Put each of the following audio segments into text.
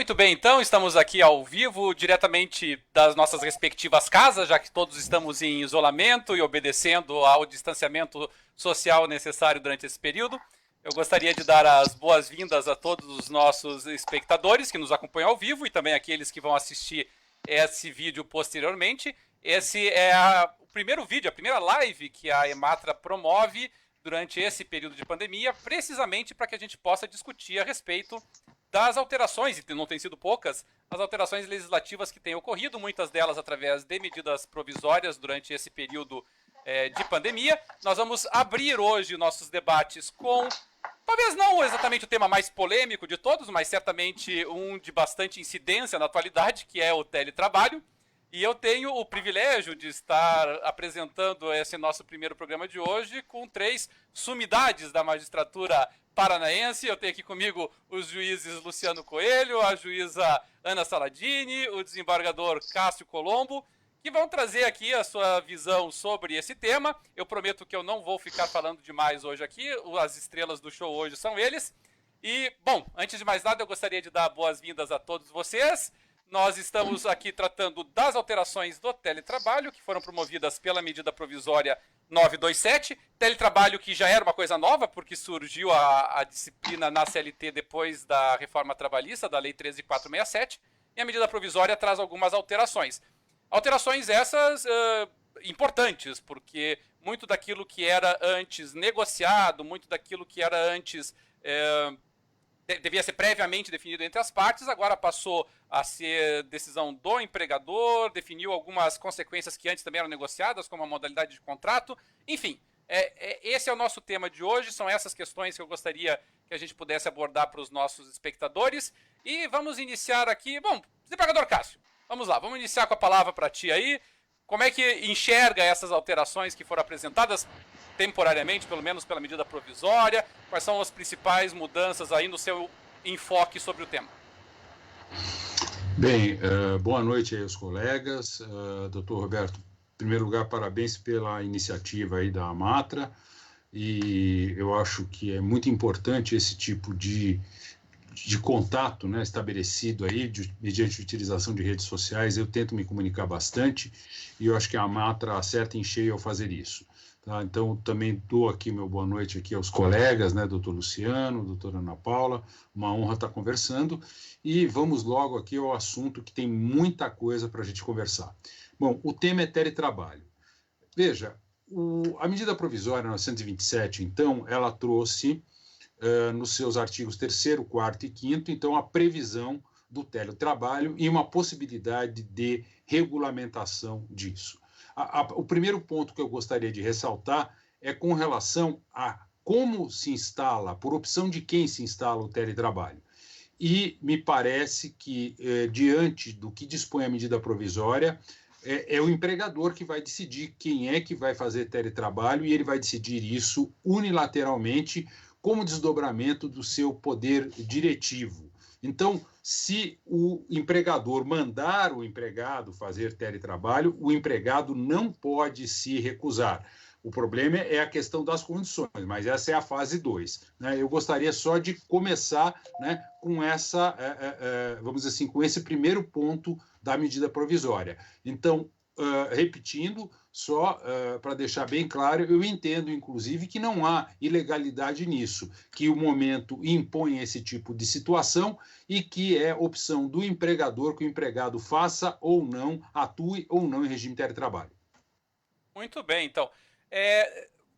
Muito bem, então estamos aqui ao vivo, diretamente das nossas respectivas casas, já que todos estamos em isolamento e obedecendo ao distanciamento social necessário durante esse período. Eu gostaria de dar as boas-vindas a todos os nossos espectadores que nos acompanham ao vivo e também aqueles que vão assistir esse vídeo posteriormente. Esse é o primeiro vídeo, a primeira live que a Ematra promove durante esse período de pandemia, precisamente para que a gente possa discutir a respeito das alterações, e não tem sido poucas, as alterações legislativas que têm ocorrido, muitas delas através de medidas provisórias durante esse período de pandemia. Nós vamos abrir hoje nossos debates com, talvez não exatamente o tema mais polêmico de todos, mas certamente um de bastante incidência na atualidade, que é o teletrabalho. E eu tenho o privilégio de estar apresentando esse nosso primeiro programa de hoje com 3 sumidades da magistratura paranaense. Eu tenho aqui comigo os juízes Luciano Coelho, a juíza Ana Saladini, o desembargador Cássio Colombo, que vão trazer aqui a sua visão sobre esse tema. Eu prometo que eu não vou ficar falando demais hoje aqui, as estrelas do show hoje são eles. E, bom, antes de mais nada, eu gostaria de dar boas-vindas a todos vocês. Nós estamos aqui tratando das alterações do teletrabalho, que foram promovidas pela medida provisória 927. Teletrabalho que já era uma coisa nova, porque surgiu a disciplina na CLT depois da reforma trabalhista, da Lei 13.467. E a medida provisória traz algumas alterações. Alterações essas importantes, porque muito daquilo que era antes negociado, muito daquilo que era antes devia ser previamente definido entre as partes, agora passou a ser decisão do empregador, definiu algumas consequências que antes também eram negociadas, como a modalidade de contrato. Enfim, esse é o nosso tema de hoje, são essas questões que eu gostaria que a gente pudesse abordar para os nossos espectadores. E vamos iniciar aqui, bom, desembargador Cássio, vamos lá, vamos iniciar com a palavra para ti aí. Como é que enxerga essas alterações que foram apresentadas temporariamente, pelo menos pela medida provisória? Quais são as principais mudanças aí no seu enfoque sobre o tema? Bem, boa noite aí aos colegas. Doutor Roberto, em primeiro lugar, parabéns pela iniciativa aí da Amatra, e eu acho que é muito importante esse tipo de contato, né, estabelecido aí, mediante a utilização de redes sociais. Eu tento me comunicar bastante, e eu acho que a Amatra acerta em cheio ao fazer isso. Tá? Então, também dou aqui meu boa noite aqui aos colegas, né, doutor Luciano, doutora Ana Paula, uma honra estar conversando, e vamos logo aqui ao assunto que tem muita coisa para a gente conversar. Bom, o tema é teletrabalho. Veja, a medida provisória 927, então, ela trouxe, nos seus artigos 3º, 4º e 5º, então, a previsão do teletrabalho e uma possibilidade de regulamentação disso. O primeiro ponto que eu gostaria de ressaltar é com relação a como se instala, por opção de quem se instala o teletrabalho. E me parece que, diante do que dispõe a medida provisória, é o empregador que vai decidir quem é que vai fazer teletrabalho, e ele vai decidir isso unilateralmente como desdobramento do seu poder diretivo. Então, se o empregador mandar o empregado fazer teletrabalho, o empregado não pode se recusar. O problema é a questão das condições, mas essa é a fase 2. Né? Eu gostaria só de começar, né, com essa, vamos dizer assim, com esse primeiro ponto da medida provisória. Então, repetindo, só para deixar bem claro, eu entendo, inclusive, que não há ilegalidade nisso, que o momento impõe esse tipo de situação e que é opção do empregador que o empregado faça ou não, atue ou não em regime de teletrabalho. Muito bem, então.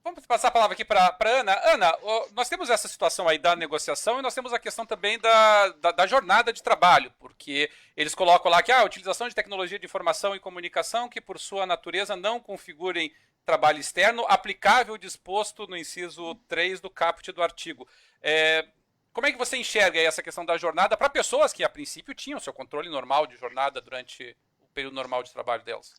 Vamos passar a palavra aqui para a Ana. Ana, nós temos essa situação aí da negociação e nós temos a questão também da jornada de trabalho, porque eles colocam lá que a utilização de tecnologia de informação e comunicação que, por sua natureza, não configurem trabalho externo, aplicável disposto no inciso 3 do caput do artigo. Como é que você enxerga aí essa questão da jornada para pessoas que, a princípio, tinham seu controle normal de jornada durante o período normal de trabalho delas?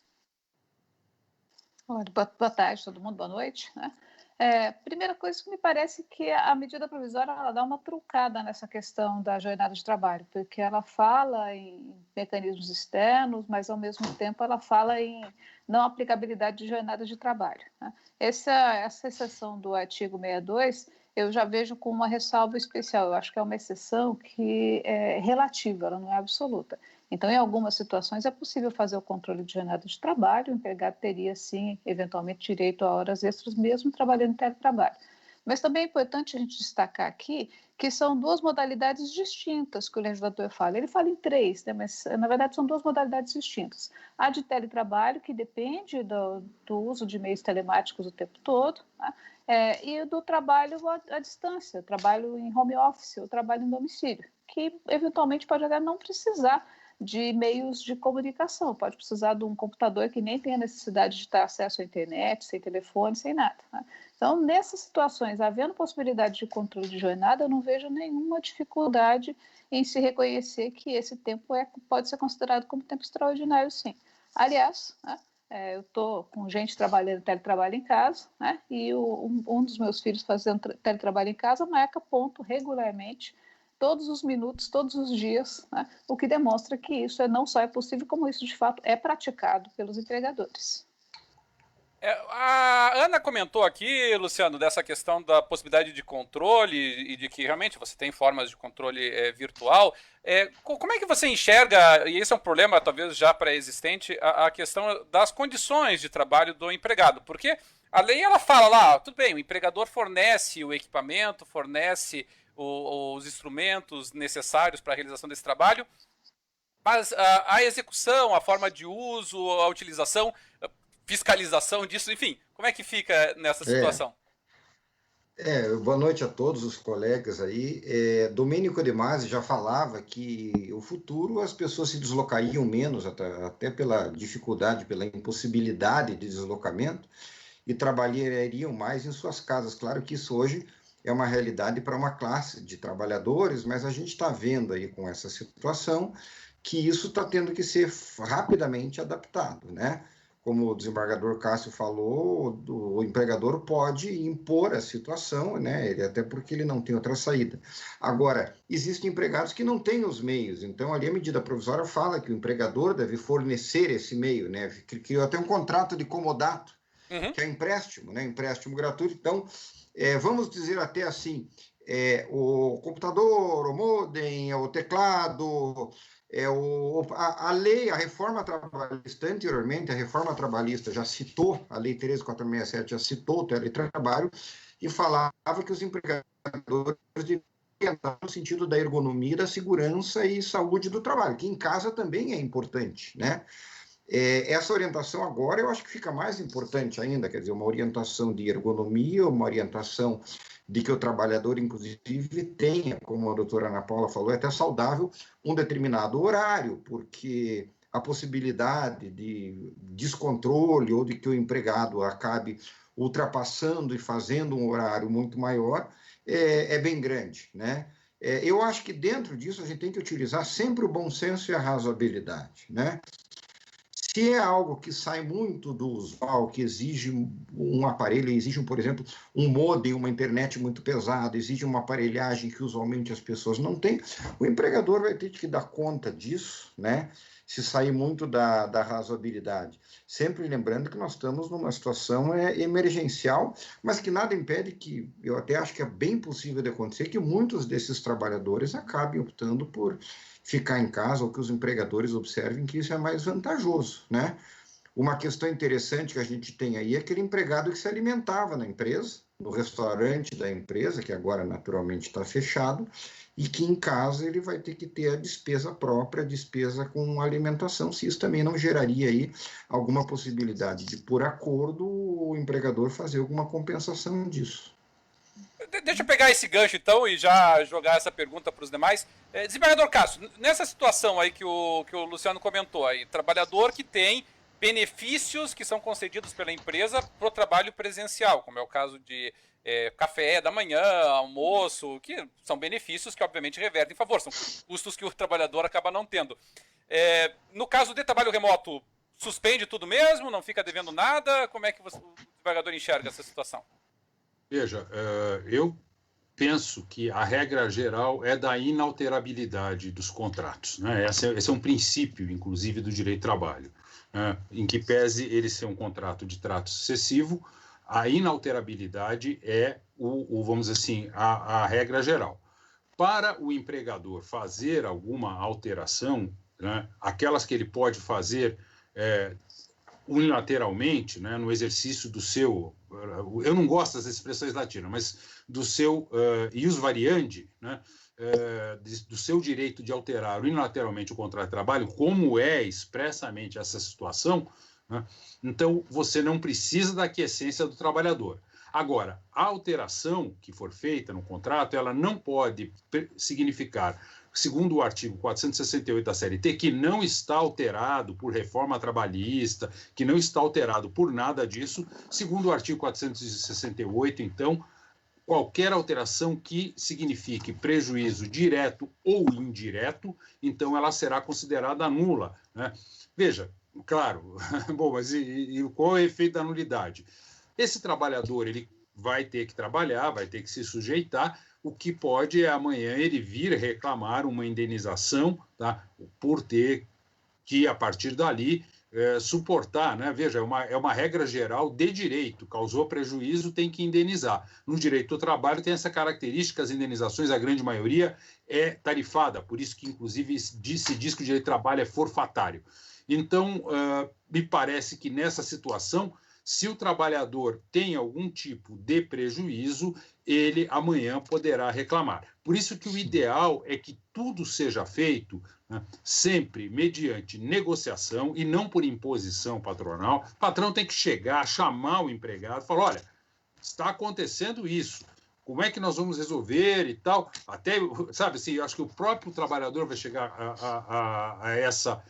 Boa tarde, todo mundo, boa noite. Né? Primeira coisa que me parece que a medida provisória ela dá uma truncada nessa questão da jornada de trabalho, porque ela fala em mecanismos externos, mas ao mesmo tempo ela fala em não aplicabilidade de jornada de trabalho. Né? Essa exceção do artigo 62 eu já vejo com uma ressalva especial. Eu acho que é uma exceção que é relativa, ela não é absoluta. Então, em algumas situações, é possível fazer o controle de jornada de trabalho, o empregado teria, sim, eventualmente, direito a horas extras, mesmo trabalhando em teletrabalho. Mas também é importante a gente destacar aqui que são duas modalidades distintas que o legislador fala. Ele fala em três, né, mas, na verdade, são duas modalidades distintas. A de teletrabalho, que depende do uso de meios telemáticos o tempo todo, né, e do trabalho à distância, trabalho em home office, ou trabalho em domicílio, que, eventualmente, pode até não precisar de meios de comunicação, pode precisar de um computador que nem tem a necessidade de ter acesso à internet, sem telefone, sem nada, né? Então, nessas situações, havendo possibilidade de controle de jornada, eu não vejo nenhuma dificuldade em se reconhecer que esse tempo pode ser considerado como tempo extraordinário, sim. Aliás, né, eu estou com gente trabalhando teletrabalho em casa, né, e um dos meus filhos fazendo teletrabalho em casa marca ponto regularmente, todos os minutos, todos os dias, né, o que demonstra que isso não só é possível, como isso de fato é praticado pelos empregadores. A Ana comentou aqui, Luciano, dessa questão da possibilidade de controle e de que realmente você tem formas de controle virtual. Como é que você enxerga, e esse é um problema talvez já pré-existente, a questão das condições de trabalho do empregado? Porque a lei ela fala lá, tudo bem, o empregador fornece o equipamento, fornece os instrumentos necessários para a realização desse trabalho, mas a execução, a forma de uso, a utilização, fiscalização disso, enfim, como é que fica nessa situação? Boa noite a todos os colegas aí. Domênico De Masi já falava que o futuro as pessoas se deslocariam menos, até pela dificuldade, pela impossibilidade de deslocamento, e trabalhariam mais em suas casas. Claro que isso hoje é uma realidade para uma classe de trabalhadores, mas a gente está vendo aí com essa situação que isso está tendo que ser rapidamente adaptado, né? Como o desembargador Cássio falou, o empregador pode impor a situação, né? Até porque ele não tem outra saída. Agora, existem empregados que não têm os meios, então ali a medida provisória fala que o empregador deve fornecer esse meio, né? Criou até um contrato de comodato, que é empréstimo, né? Empréstimo gratuito. Então, vamos dizer até assim, o computador, o modem, o teclado... a lei, a reforma trabalhista, anteriormente, a reforma trabalhista já citou, a lei 13.467 já citou o teletrabalho e falava que os empregadores deviam entrar no sentido da ergonomia, da segurança e saúde do trabalho, que em casa também é importante, né? Essa orientação agora eu acho que fica mais importante ainda, quer dizer, uma orientação de ergonomia, uma orientação de que o trabalhador, inclusive, tenha, como a doutora Ana Paula falou, é até saudável, um determinado horário, porque a possibilidade de descontrole ou de que o empregado acabe ultrapassando e fazendo um horário muito maior é bem grande, né? Eu acho que dentro disso a gente tem que utilizar sempre o bom senso e a razoabilidade, né? Se é algo que sai muito do usual, que exige um aparelho, exige, por exemplo, um modem, uma internet muito pesada, exige uma aparelhagem que usualmente as pessoas não têm, o empregador vai ter que dar conta disso, né? Se sair muito da razoabilidade. Sempre lembrando que nós estamos numa situação emergencial, mas que nada impede que, eu até acho que é bem possível de acontecer, que muitos desses trabalhadores acabem optando por ficar em casa, ou que os empregadores observem que isso é mais vantajoso, né? Uma questão interessante que a gente tem aí é aquele empregado que se alimentava na empresa, no restaurante da empresa, que agora naturalmente está fechado, e que em casa ele vai ter que ter a despesa própria, a despesa com alimentação, se isso também não geraria aí alguma possibilidade de, por acordo, o empregador fazer alguma compensação disso. Deixa eu pegar esse gancho, então, e já jogar essa pergunta para os demais. Desembargador Cássio, nessa situação aí que o Luciano comentou, aí, trabalhador que tem benefícios que são concedidos pela empresa para o trabalho presencial, como é o caso de café da manhã, almoço, que são benefícios que, obviamente, revertem em favor, são custos que o trabalhador acaba não tendo. No caso de trabalho remoto, suspende tudo mesmo, não fica devendo nada? Como é que o desembargador enxerga essa situação? Veja, eu penso que a regra geral é da inalterabilidade dos contratos, né? Esse é um princípio, inclusive, do direito do trabalho, né? Em que pese ele ser um contrato de trato sucessivo, A inalterabilidade é, vamos dizer assim, a regra geral. Para o empregador fazer alguma alteração, né, aquelas que ele pode fazer unilateralmente, né, no exercício do seu, eu não gosto das expressões latinas, mas do seu ius variandi, né, do seu direito de alterar unilateralmente o contrato de trabalho, como é expressamente essa situação, né, então você não precisa da aquiescência do trabalhador. Agora, a alteração que for feita no contrato, ela não pode significar, segundo o artigo 468 da CLT, que não está alterado por reforma trabalhista, que não está alterado por nada disso. Segundo o artigo 468, então, qualquer alteração que signifique prejuízo direto ou indireto, então ela será considerada nula, né? Veja, claro, bom, mas qual é o efeito da nulidade? Esse trabalhador, ele vai ter que trabalhar, vai ter que se sujeitar, o que pode é amanhã ele vir reclamar uma indenização, tá, por ter que, a partir dali, suportar, né? Veja, é uma regra geral de direito, causou prejuízo, tem que indenizar. No direito do trabalho tem essa característica, as indenizações, a grande maioria, é tarifada, por isso que, inclusive, se diz que o direito do trabalho é forfatário. Então, me parece que nessa situação, se o trabalhador tem algum tipo de prejuízo, ele amanhã poderá reclamar. Por isso que o ideal é que tudo seja feito, né, sempre mediante negociação e não por imposição patronal. O patrão tem que chegar, chamar o empregado, falar, olha, está acontecendo isso, como é que nós vamos resolver e tal. Até, sabe assim, eu acho que o próprio trabalhador vai chegar a essa...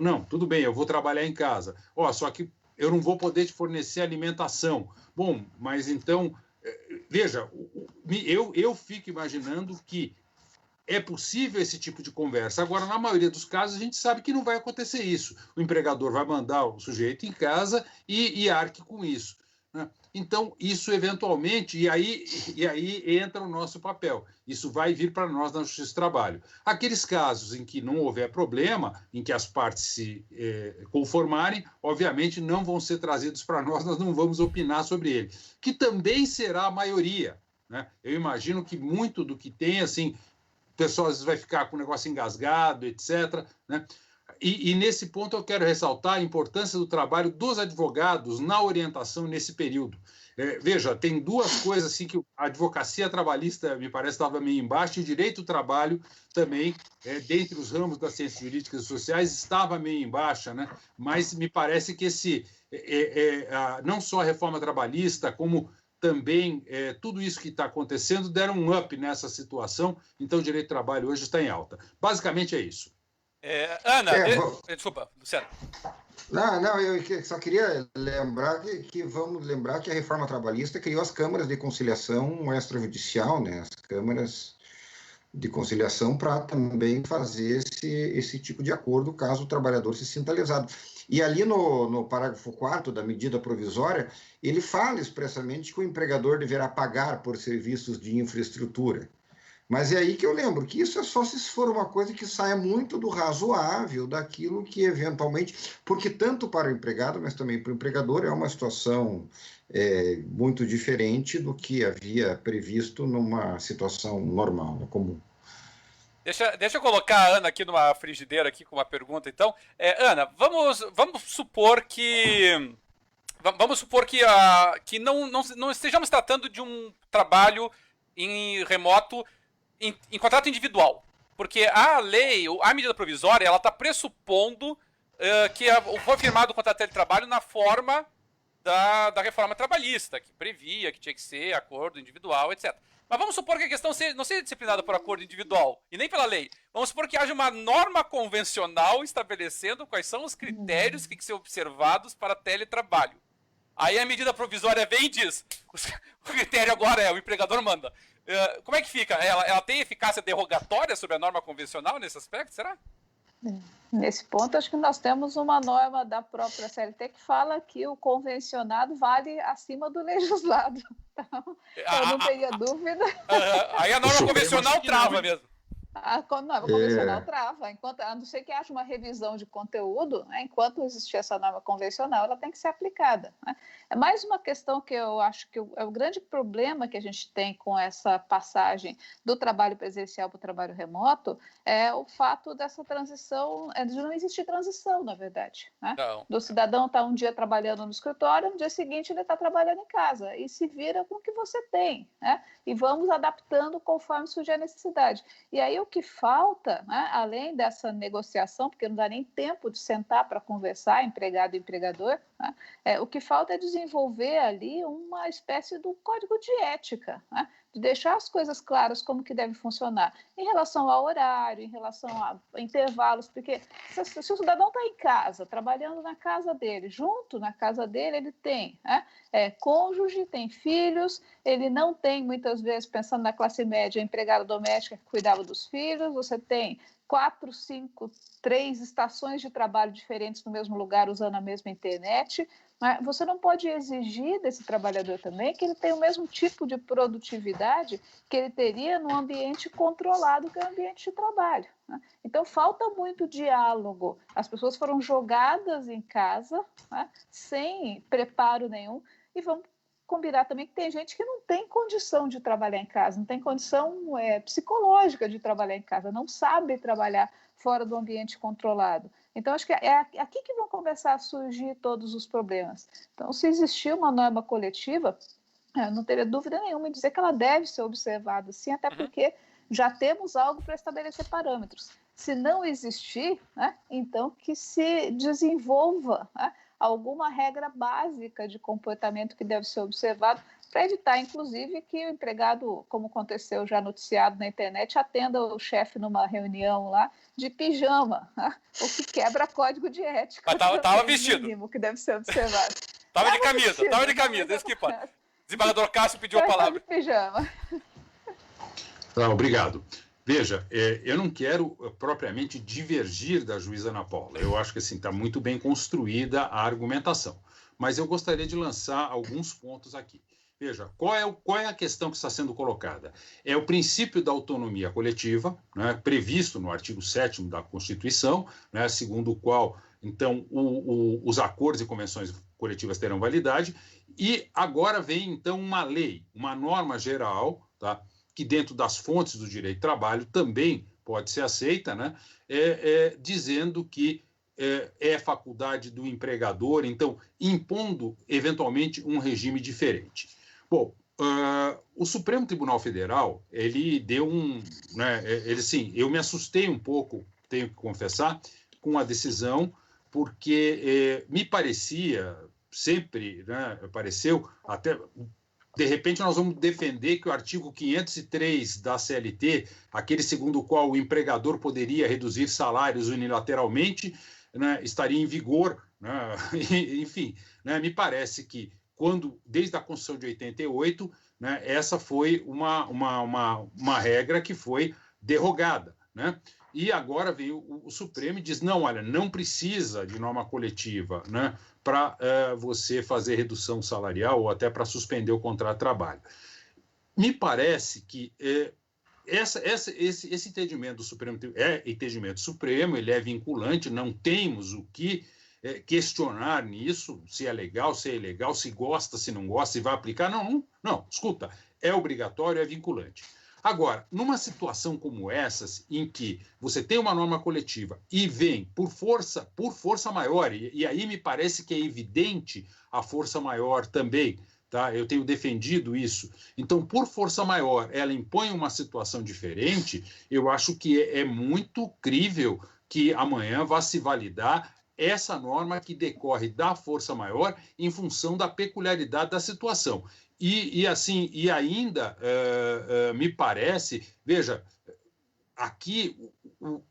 Não, tudo bem, eu vou trabalhar em casa. Só que eu não vou poder te fornecer alimentação. Bom, mas então, veja, eu fico imaginando que é possível esse tipo de conversa. Agora, na maioria dos casos, a gente sabe que não vai acontecer isso. O empregador vai mandar o sujeito em casa e arque com isso, né? Então, isso eventualmente, e aí entra o nosso papel. Isso vai vir para nós na Justiça do Trabalho. Aqueles casos em que não houver problema, em que as partes se conformarem, obviamente não vão ser trazidos para nós não vamos opinar sobre ele, que também será a maioria, né? Eu imagino que muito do que tem, assim, o pessoal às vezes vai ficar com o negócio engasgado, etc., né? E nesse ponto eu quero ressaltar a importância do trabalho dos advogados na orientação nesse período. Veja, tem duas coisas assim que a advocacia trabalhista, me parece, estava meio embaixo, e o direito do trabalho também, dentre os ramos das ciências jurídicas e sociais, estava meio em baixa, né? Mas me parece que não só a reforma trabalhista, como também tudo isso que está acontecendo deram um up nessa situação, então o direito do trabalho hoje está em alta. Basicamente é isso. Ana, desculpa, Luciano. Não, eu só queria lembrar que vamos lembrar que a reforma trabalhista criou as câmaras de conciliação extrajudicial, né? As câmaras de conciliação para também fazer esse tipo de acordo caso o trabalhador se sinta lesado. E ali no parágrafo 4º da medida provisória, ele fala expressamente que o empregador deverá pagar por serviços de infraestrutura. Mas é aí que eu lembro que isso é só se for uma coisa que saia muito do razoável, daquilo que eventualmente... Porque tanto para o empregado, mas também para o empregador, é uma situação muito diferente do que havia previsto numa situação normal, né, comum. Deixa eu colocar a Ana aqui numa frigideira aqui com uma pergunta, então. Ana, vamos supor que... que não estejamos tratando de um trabalho em remoto em contrato individual, porque a lei, a medida provisória, ela está pressupondo que foi firmado o contrato de trabalho na forma da reforma trabalhista, que previa que tinha que ser acordo individual, etc. Mas vamos supor que a questão não seja disciplinada por acordo individual e nem pela lei. Vamos supor que haja uma norma convencional estabelecendo quais são os critérios que têm que ser observados para teletrabalho. Aí a medida provisória vem e diz, o critério agora o empregador manda. Como é que fica? Ela tem eficácia derogatória sobre a norma convencional nesse aspecto, será? Nesse ponto, acho que nós temos uma norma da própria CLT que fala que o convencionado vale acima do legislado. Então, eu não teria dúvida. Aí a norma convencional trava mesmo. A norma convencional trava, a não ser que haja uma revisão de conteúdo, né, enquanto existir essa norma convencional, ela tem que ser aplicada. Né? É mais uma questão que eu acho que é o grande problema que a gente tem com essa passagem do trabalho presencial para o trabalho remoto, é o fato dessa transição, de não existir transição, na verdade. Né? Do cidadão estar um dia trabalhando no escritório, no dia seguinte ele está trabalhando em casa, e se vira com o que você tem, né? E vamos adaptando conforme surgir a necessidade. E aí o que falta, né, além dessa negociação, porque não dá nem tempo de sentar para conversar, empregado e empregador, né, o que falta é desenvolver ali uma espécie de código de ética, né, de deixar as coisas claras como que deve funcionar, em relação ao horário, em relação a intervalos, porque se o cidadão está em casa, trabalhando na casa dele, junto na casa dele, ele tem cônjuge, tem filhos, ele não tem, muitas vezes, pensando na classe média, empregada doméstica que cuidava dos filhos, você tem 4, 5, 3 estações de trabalho diferentes no mesmo lugar, usando a mesma internet. Você não pode exigir desse trabalhador também que ele tenha o mesmo tipo de produtividade que ele teria no ambiente controlado, que é o ambiente de trabalho. Né? Então, falta muito diálogo. As pessoas foram jogadas em casa, né, sem preparo nenhum, e vamos combinar também que tem gente que não tem condição de trabalhar em casa, não tem condição psicológica de trabalhar em casa, não sabe trabalhar fora do ambiente controlado. Então, acho que é aqui que vão começar a surgir todos os problemas. Então, se existir uma norma coletiva, eu não teria dúvida nenhuma em dizer que ela deve ser observada, sim, até porque já temos algo para estabelecer parâmetros. Se não existir, né, então que se desenvolva, né, alguma regra básica de comportamento que deve ser observado para evitar, inclusive, que o empregado, como aconteceu já noticiado na internet, atenda o chefe numa reunião lá de pijama, né? O que quebra código de ética. Mas estava vestido. Mínimo que deve ser observado. Estava de camisa, isso que pode. Desembargador Cássio pediu a palavra. De pijama. Obrigado. Veja, eu não quero propriamente divergir da juíza Ana Paula. Eu acho que assim, está muito bem construída a argumentação. Mas eu gostaria de lançar alguns pontos aqui. Veja, qual é a questão que está sendo colocada? É o princípio da autonomia coletiva, né, previsto no artigo 7º da Constituição, né, segundo o qual, então, os acordos e convenções coletivas terão validade, e agora vem, então, uma lei, uma norma geral, tá, que dentro das fontes do direito do trabalho também pode ser aceita, né, dizendo que é faculdade do empregador, então, impondo, eventualmente, um regime diferente. Bom, o Supremo Tribunal Federal, ele deu sim, eu me assustei um pouco, tenho que confessar, com a decisão, porque me parecia, sempre, né, pareceu, até... De repente, nós vamos defender que o artigo 503 da CLT, aquele segundo o qual o empregador poderia reduzir salários unilateralmente, né, estaria em vigor. Né? Enfim, né, me parece que, desde a Constituição de 88, né, essa foi uma regra que foi derrogada. Né? E agora vem o Supremo e diz, não, olha, não precisa de norma coletiva, né, para você fazer redução salarial ou até para suspender o contrato de trabalho. Me parece que esse entendimento do Supremo é entendimento supremo, ele é vinculante, não temos o que questionar nisso, se é legal, se é ilegal, se gosta, se não gosta, se vai aplicar. Não, escuta, é obrigatório, é vinculante. Agora, numa situação como essas, em que você tem uma norma coletiva e vem por força maior, e aí me parece que é evidente a força maior também, tá? Eu tenho defendido isso. Então, por força maior, ela impõe uma situação diferente, eu acho que é muito crível que amanhã vá se validar essa norma que decorre da força maior em função da peculiaridade da situação. E ainda me parece, veja, aqui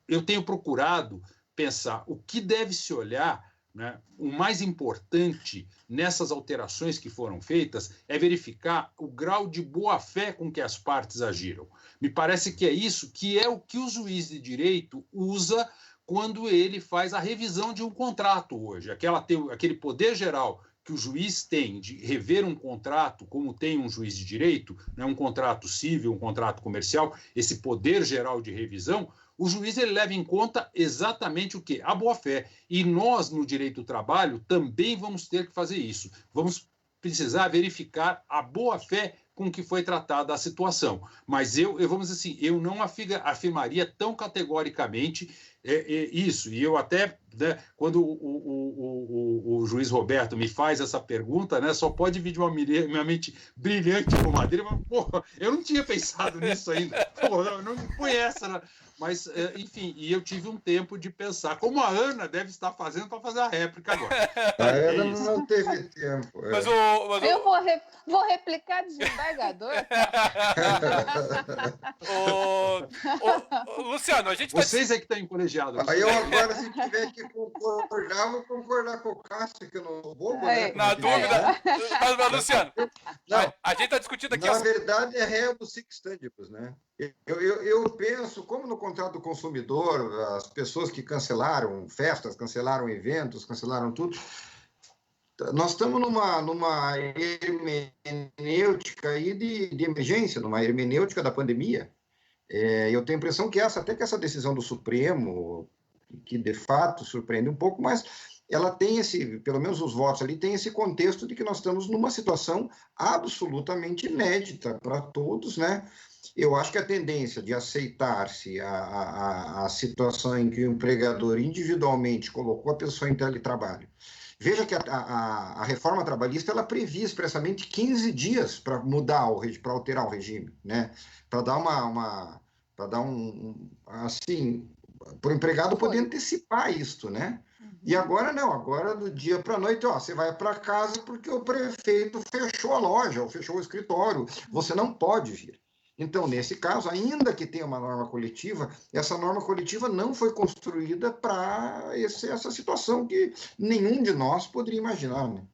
eu tenho procurado pensar o que deve se olhar, né? O mais importante nessas alterações que foram feitas é verificar o grau de boa-fé com que as partes agiram. Me parece que é isso que é o que o juiz de direito usa quando ele faz a revisão de um contrato hoje, aquele poder geral que o juiz tem de rever um contrato, como tem um juiz de direito, né, um contrato civil, um contrato comercial, esse poder geral de revisão, o juiz ele leva em conta exatamente o quê? A boa-fé. E nós, no direito do trabalho, também vamos ter que fazer isso. Vamos precisar verificar a boa-fé com que foi tratada a situação. Mas vamos dizer assim, eu não afirmaria tão categoricamente isso. E eu até, né, quando o juiz Roberto me faz essa pergunta, né, só pode vir de uma mente brilhante como a dele, mas, porra, eu não tinha pensado nisso ainda. Porra, não me conhece, né? Mas, enfim, e eu tive um tempo de pensar, como a Ana deve estar fazendo para fazer a réplica agora. A Ana não teve tempo. Eu vou replicar desembargador. Luciano, a gente Vocês é que estão em colegiado. Aí eu agora, se tiver que concordar, vou concordar com o Cássio, que eu não vou. Na dúvida. Mas, Luciano, não, a gente está discutindo aqui. Na verdade, é rebus sic stantibus, né? Eu penso, como no contrato do consumidor, as pessoas que cancelaram festas, cancelaram eventos, cancelaram tudo, nós estamos numa hermenêutica aí de emergência, numa hermenêutica da pandemia. Eu tenho a impressão que essa decisão do Supremo, que de fato surpreende um pouco, mas ela tem pelo menos os votos ali, tem esse contexto de que nós estamos numa situação absolutamente inédita para todos, né? Eu acho que a tendência de aceitar-se a situação em que o empregador individualmente colocou a pessoa em teletrabalho. Veja que a reforma trabalhista ela previa expressamente 15 dias para mudar para alterar o regime, né? Para dar assim, para o empregado poder antecipar isto, né? E agora não, agora do dia para a noite, você vai para casa porque o prefeito fechou a loja, ou fechou o escritório, você não pode vir. Então, nesse caso, ainda que tenha uma norma coletiva, essa norma coletiva não foi construída para essa situação que nenhum de nós poderia imaginar, né?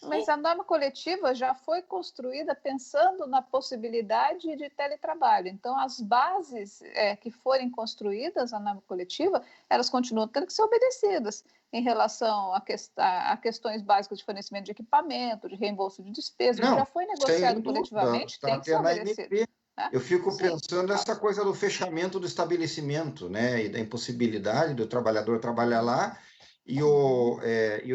Mas a norma coletiva já foi construída pensando na possibilidade de teletrabalho. Então, as bases que forem construídas na norma coletiva, elas continuam tendo que ser obedecidas em relação a questões básicas de fornecimento de equipamento, de reembolso de despesas, que já foi negociado coletivamente, tem que ser obedecido. Eu fico pensando nessa coisa do fechamento do estabelecimento, né, e da impossibilidade do trabalhador trabalhar lá, e o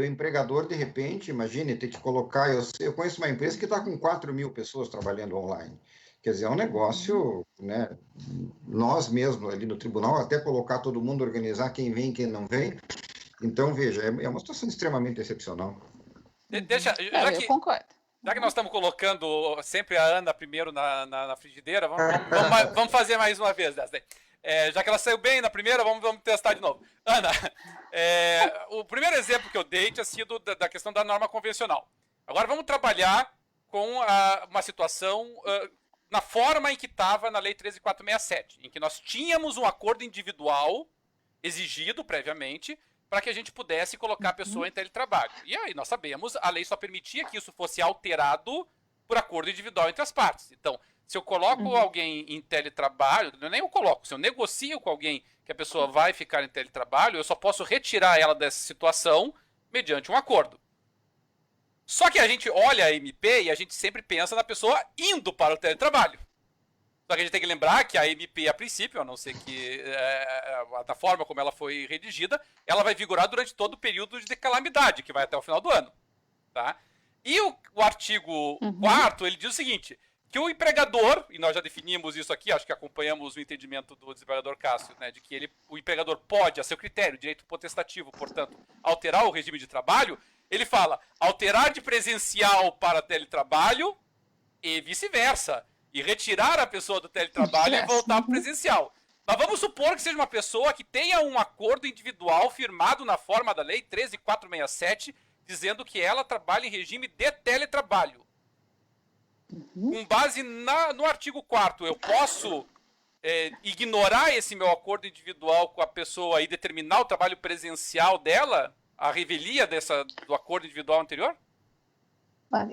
empregador, de repente, imagine, ter que colocar... Eu conheço uma empresa que está com 4 mil pessoas trabalhando online. Quer dizer, é um negócio, né? Nós mesmos ali no tribunal, até colocar todo mundo, organizar quem vem e quem não vem. Então, veja, é uma situação extremamente excepcional. Eu concordo. Já que nós estamos colocando sempre a Ana primeiro na frigideira, vamos fazer mais uma vez dessa daí. Já que ela saiu bem na primeira, vamos testar de novo. Ana, o primeiro exemplo que eu dei tinha sido da questão da norma convencional. Agora vamos trabalhar com uma situação na forma em que estava na Lei 13.467, em que nós tínhamos um acordo individual exigido previamente para que a gente pudesse colocar a pessoa em teletrabalho. E aí nós sabemos, a lei só permitia que isso fosse alterado por acordo individual entre as partes. Então, se eu coloco alguém em teletrabalho, nem eu coloco, se eu negocio com alguém que a pessoa vai ficar em teletrabalho, eu só posso retirar ela dessa situação mediante um acordo. Só que a gente olha a MP e a gente sempre pensa na pessoa indo para o teletrabalho. Só que a gente tem que lembrar que a MP, a princípio, a não ser que da forma como ela foi redigida, ela vai vigorar durante todo o período de calamidade, que vai até o final do ano. Tá? E o artigo 4º, ele diz o seguinte, que o empregador, e nós já definimos isso aqui, acho que acompanhamos o entendimento do desembargador Cássio, né, de que o empregador pode, a seu critério, direito potestativo, portanto, alterar o regime de trabalho, ele fala alterar de presencial para teletrabalho e vice-versa. E retirar a pessoa do teletrabalho e voltar para o presencial. Mas vamos supor que seja uma pessoa que tenha um acordo individual firmado na forma da Lei 13.467, dizendo que ela trabalha em regime de teletrabalho. Com base no artigo 4º, eu posso ignorar esse meu acordo individual com a pessoa e determinar o trabalho presencial dela, a revelia do acordo individual anterior?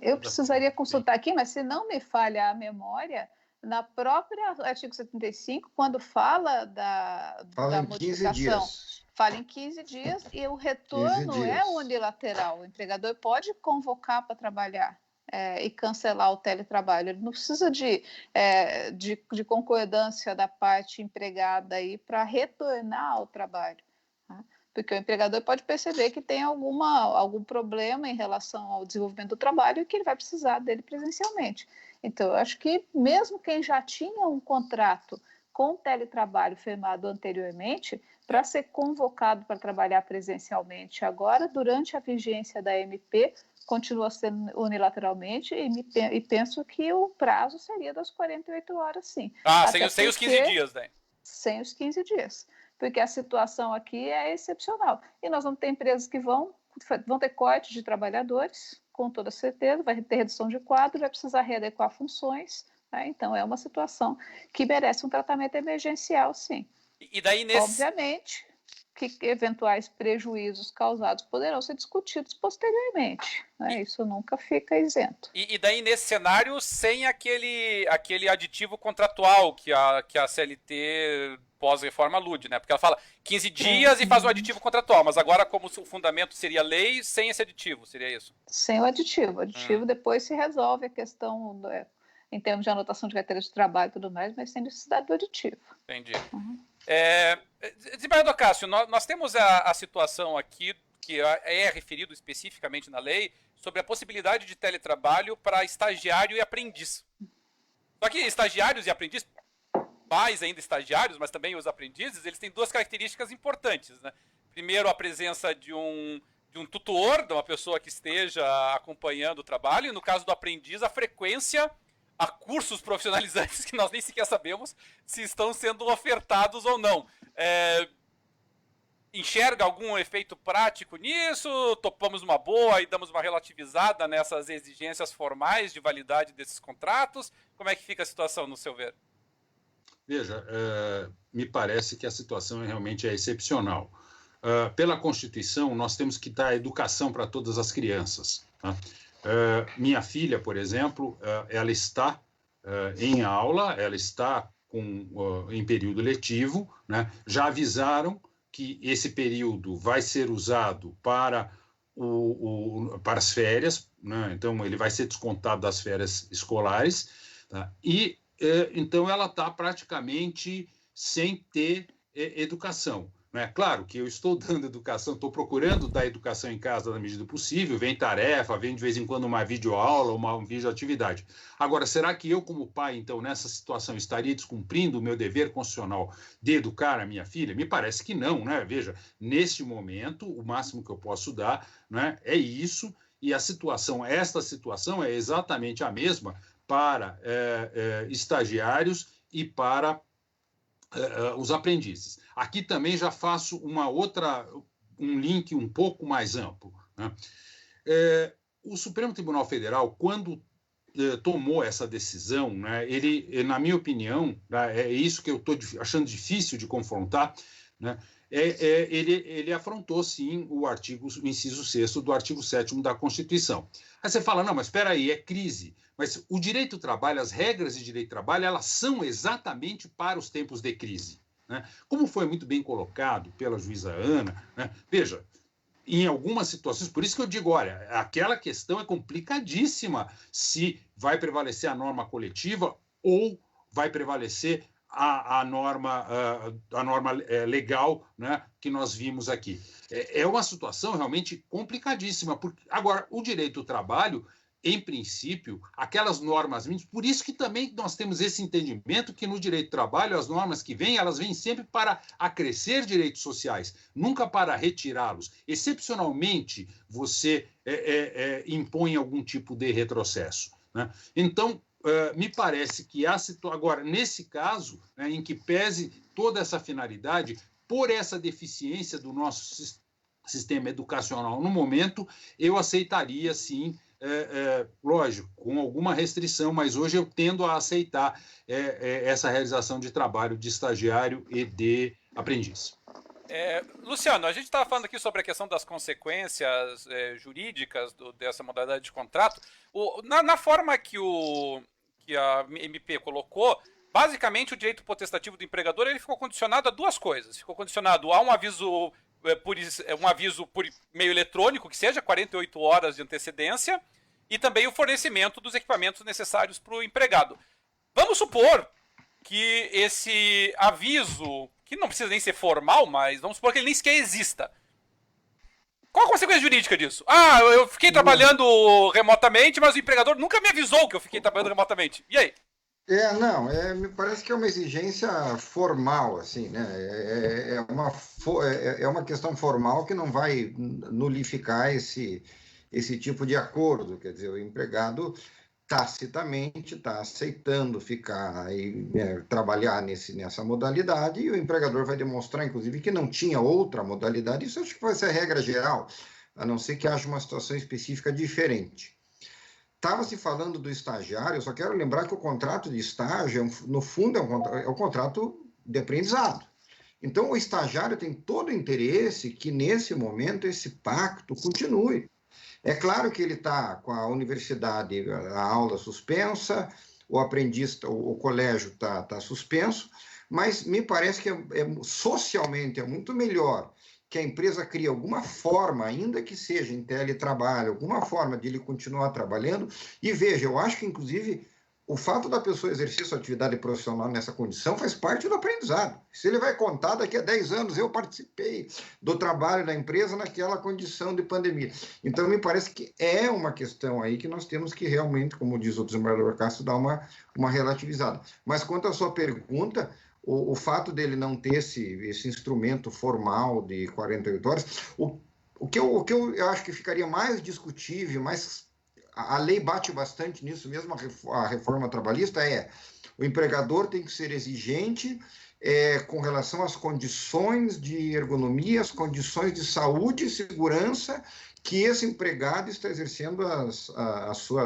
Eu precisaria consultar aqui, mas se não me falha a memória, na própria artigo 75, quando fala da fala em modificação... 15 dias. Fala em 15 dias e o retorno é unilateral. O empregador pode convocar para trabalhar e cancelar o teletrabalho. Ele não precisa de concordância da parte empregada para retornar ao trabalho. Tá? Porque o empregador pode perceber que tem algum problema em relação ao desenvolvimento do trabalho e que ele vai precisar dele presencialmente. Então, eu acho que mesmo quem já tinha um contrato com teletrabalho firmado anteriormente, para ser convocado para trabalhar presencialmente agora, durante a vigência da MP, continua sendo unilateralmente e penso que o prazo seria das 48 horas, sim. Sem os 15 dias, né? Sem os 15 dias, porque a situação aqui é excepcional. E nós vamos ter empresas que vão ter corte de trabalhadores, com toda certeza, vai ter redução de quadro, vai precisar readequar funções. Então, é uma situação que merece um tratamento emergencial, sim. E daí Obviamente que eventuais prejuízos causados poderão ser discutidos posteriormente. Isso nunca fica isento. E daí, nesse cenário, sem aquele aditivo contratual que a CLT pós-reforma alude, né? Porque ela fala 15 dias e faz um aditivo contratual, mas agora, como o fundamento seria lei, sem esse aditivo, seria isso? Sem o aditivo. O aditivo depois se resolve a questão em termos de anotação de carteira de trabalho e tudo mais, mas sem necessidade do aditivo. Entendi. Desembargador Cássio, nós temos a situação aqui, que é referido especificamente na lei, sobre a possibilidade de teletrabalho para estagiário e aprendiz. Só que estagiários e aprendiz, mais ainda estagiários, mas também os aprendizes, eles têm duas características importantes, né? Primeiro, a presença de um tutor, de uma pessoa que esteja acompanhando o trabalho, e no caso do aprendiz, a frequência a cursos profissionalizantes que nós nem sequer sabemos se estão sendo ofertados ou não. Enxerga algum efeito prático nisso? Topamos uma boa e damos uma relativizada nessas exigências formais de validade desses contratos? Como é que fica a situação, no seu ver? Veja, me parece que a situação realmente é excepcional. Pela Constituição, nós temos que dar educação para todas as crianças. Tá? Minha filha, por exemplo, ela está em aula, ela está em período letivo, né? Já avisaram que esse período vai ser usado para as férias, né? Então ele vai ser descontado das férias escolares, tá? E então ela está praticamente sem ter educação. É claro que eu estou dando educação, estou procurando dar educação em casa na medida do possível, vem tarefa, vem de vez em quando uma videoaula, uma videoatividade. Agora, será que eu, como pai, então, nessa situação, estaria descumprindo o meu dever constitucional de educar a minha filha? Me parece que não, né? Veja, neste momento, o máximo que eu posso dar, né, é isso, e esta situação é exatamente a mesma para estagiários e para os aprendizes. Aqui também já faço um link um pouco mais amplo, né? O Supremo Tribunal Federal, quando tomou essa decisão, né, ele, na minha opinião, é isso que eu estou achando difícil de confrontar, né, ele afrontou, sim, o inciso 6º do artigo 7º da Constituição. Aí você fala, não, mas espera aí, é crise. Mas o direito do trabalho, as regras de direito do trabalho, elas são exatamente para os tempos de crise, né? Como foi muito bem colocado pela juíza Ana, né? Veja, em algumas situações, por isso que eu digo, olha, aquela questão é complicadíssima, se vai prevalecer a norma coletiva ou vai prevalecer a norma legal, né, que nós vimos aqui. É uma situação realmente complicadíssima. Agora, o direito do trabalho, em princípio, aquelas normas mínimas, por isso que também nós temos esse entendimento que no direito do trabalho, as normas que vêm, elas vêm sempre para acrescer direitos sociais, nunca para retirá-los. Excepcionalmente, você impõe algum tipo de retrocesso, né? Então, me parece que agora, nesse caso, né, em que pese toda essa finalidade, por essa deficiência do nosso sistema educacional no momento, eu aceitaria, sim, lógico, com alguma restrição, mas hoje eu tendo a aceitar essa realização de trabalho de estagiário e de aprendiz. Luciano, a gente estava falando aqui sobre a questão das consequências jurídicas dessa modalidade de contrato. Na forma que a MP colocou, basicamente o direito potestativo do empregador ele ficou condicionado a duas coisas. Ficou condicionado a um aviso por meio eletrônico, que seja 48 horas de antecedência, e também o fornecimento dos equipamentos necessários para o empregado. Vamos supor que esse aviso, que não precisa nem ser formal, mas vamos supor que ele nem sequer exista. Qual a consequência jurídica disso? Ah, eu fiquei trabalhando remotamente, mas o empregador nunca me avisou que eu fiquei trabalhando remotamente. E aí? Me parece que é uma exigência formal, assim, né? É uma questão formal que não vai nulificar esse tipo de acordo. Quer dizer, o empregado tacitamente está aceitando ficar e trabalhar nessa modalidade, e o empregador vai demonstrar, inclusive, que não tinha outra modalidade. Isso acho que vai ser a regra geral, a não ser que haja uma situação específica diferente. Estava se falando do estagiário, eu só quero lembrar que o contrato de estágio, no fundo, é um contrato de aprendizado. Então, o estagiário tem todo o interesse que, nesse momento, esse pacto continue. É claro que ele está com a universidade, a aula suspensa, o aprendiz, o colégio está suspenso, mas me parece que socialmente é muito melhor que a empresa crie alguma forma, ainda que seja em teletrabalho, alguma forma de ele continuar trabalhando. E veja, eu acho que, inclusive, o fato da pessoa exercer sua atividade profissional nessa condição faz parte do aprendizado. Se ele vai contar, daqui a 10 anos eu participei do trabalho da empresa naquela condição de pandemia. Então, me parece que é uma questão aí que nós temos que realmente, como diz o desembargador Castro, dar uma relativizada. Mas quanto à sua pergunta, o fato dele não ter esse instrumento formal de 48 horas, o que eu acho que ficaria mais discutível, a lei bate bastante nisso mesmo, a reforma trabalhista, o empregador tem que ser exigente com relação às condições de ergonomia, as condições de saúde e segurança que esse empregado está exercendo as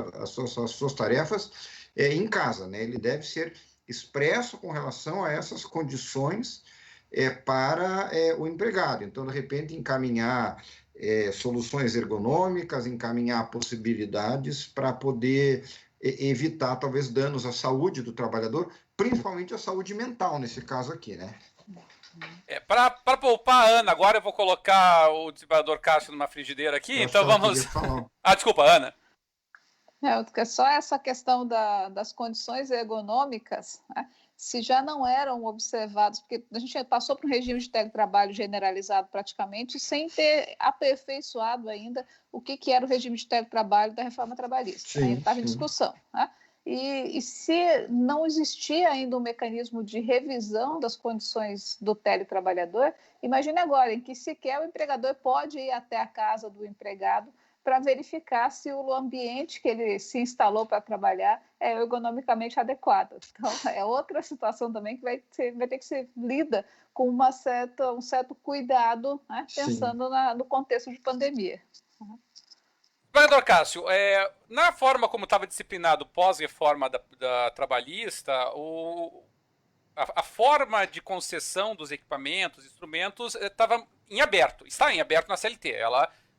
suas tarefas em casa, né? Ele deve ser expresso com relação a essas condições para o empregado. Então, de repente, encaminhar soluções ergonômicas, encaminhar possibilidades para poder evitar, talvez, danos à saúde do trabalhador, principalmente à saúde mental, nesse caso aqui, né? Para poupar a Ana, agora eu vou colocar o desembargador Castro numa frigideira aqui, então vamos... desculpa, Ana. Só essa questão das condições ergonômicas, né? Se já não eram observados, porque a gente passou para um regime de teletrabalho generalizado praticamente, sem ter aperfeiçoado ainda o que era o regime de teletrabalho da reforma trabalhista. Ainda estava em discussão, né? E se não existia ainda um mecanismo de revisão das condições do teletrabalhador, imagine agora, em que sequer o empregador pode ir até a casa do empregado para verificar se o ambiente que ele se instalou para trabalhar é ergonomicamente adequado. Então, é outra situação também que vai ter que ser lida com um certo cuidado, né, pensando no contexto de pandemia. Vereador Cássio, na forma como estava disciplinado pós-reforma da trabalhista, a forma de concessão dos equipamentos, instrumentos, estava em aberto, está em aberto na CLT.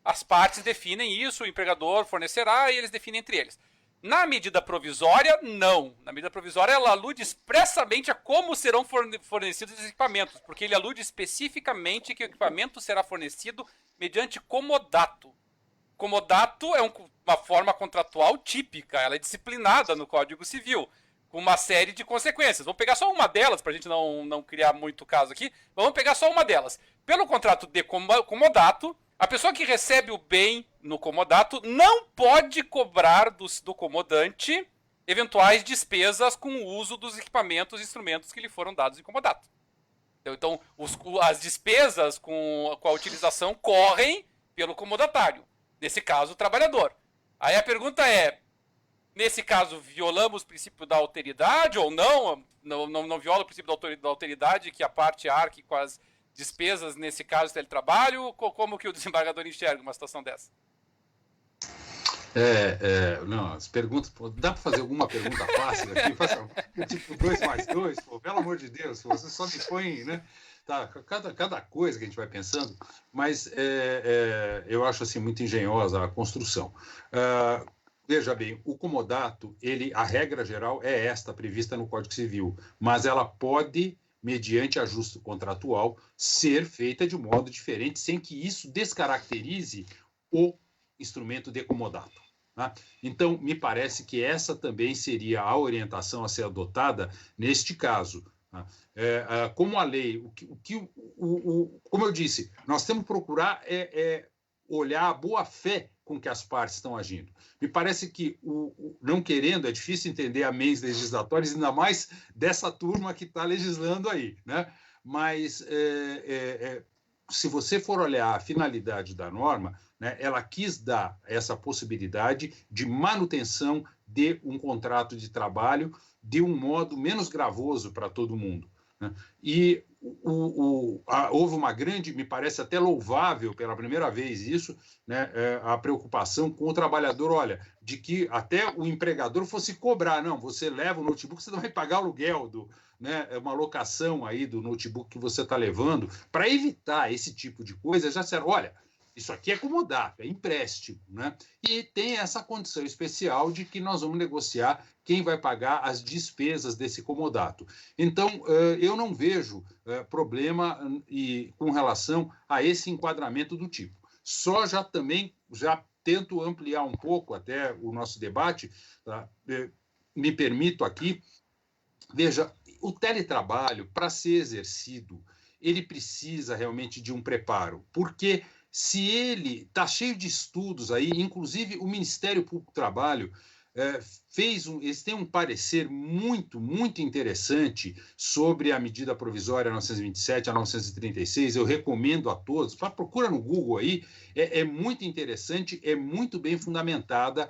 As partes definem isso, o empregador fornecerá e eles definem entre eles. Na medida provisória, não. Na medida provisória, ela alude expressamente a como serão fornecidos os equipamentos, porque ele alude especificamente que o equipamento será fornecido mediante comodato. Comodato é uma forma contratual típica, ela é disciplinada no Código Civil, com uma série de consequências. Vamos pegar só uma delas, para a gente não criar muito caso aqui, vamos pegar só uma delas. Pelo contrato de comodato, a pessoa que recebe o bem no comodato não pode cobrar do comodante eventuais despesas com o uso dos equipamentos e instrumentos que lhe foram dados em comodato. Então as despesas com a utilização correm pelo comodatário. Nesse caso, o trabalhador. Aí a pergunta é, nesse caso, violamos o princípio da alteridade ou não? Não viola o princípio da alteridade, que a parte arque com as despesas, nesse caso, teletrabalho? Como que o desembargador enxerga uma situação dessa? Não, as perguntas... Dá para fazer alguma pergunta fácil aqui? Faça tipo 2 mais 2, pô, pelo amor de Deus, você só me põe, né? Tá, cada coisa que a gente vai pensando, mas eu acho assim muito engenhosa a construção. Veja bem, o comodato, a regra geral é esta, prevista no Código Civil, mas ela pode, mediante ajuste contratual, ser feita de modo diferente, sem que isso descaracterize o instrumento de comodato. Tá? Então, me parece que essa também seria a orientação a ser adotada neste caso. Tá? Como a lei, como eu disse, nós temos que procurar olhar a boa-fé com que as partes estão agindo. Me parece que, não querendo, é difícil entender a meios legislatórios, ainda mais dessa turma que está legislando aí, né? Mas, se você for olhar a finalidade da norma, né, ela quis dar essa possibilidade de manutenção de um contrato de trabalho de um modo menos gravoso para todo mundo. Né? E houve uma grande, me parece até louvável pela primeira vez isso, né, a preocupação com o trabalhador, olha, de que até o empregador fosse cobrar, não, você leva o notebook, você não vai pagar o aluguel, né, uma locação aí do notebook que você está levando, para evitar esse tipo de coisa, já disseram, olha, isso aqui é comodato, é empréstimo, né? E tem essa condição especial de que nós vamos negociar quem vai pagar as despesas desse comodato. Então, eu não vejo problema com relação a esse enquadramento do tipo. Só já tento ampliar um pouco até o nosso debate, tá? Me permito aqui, veja, o teletrabalho, para ser exercido, ele precisa realmente de um preparo, porque se ele está cheio de estudos aí, inclusive o Ministério Público do Trabalho eles têm um parecer muito, muito interessante sobre a medida provisória 927 a 936, eu recomendo a todos, procura no Google aí, é muito interessante, é muito bem fundamentada,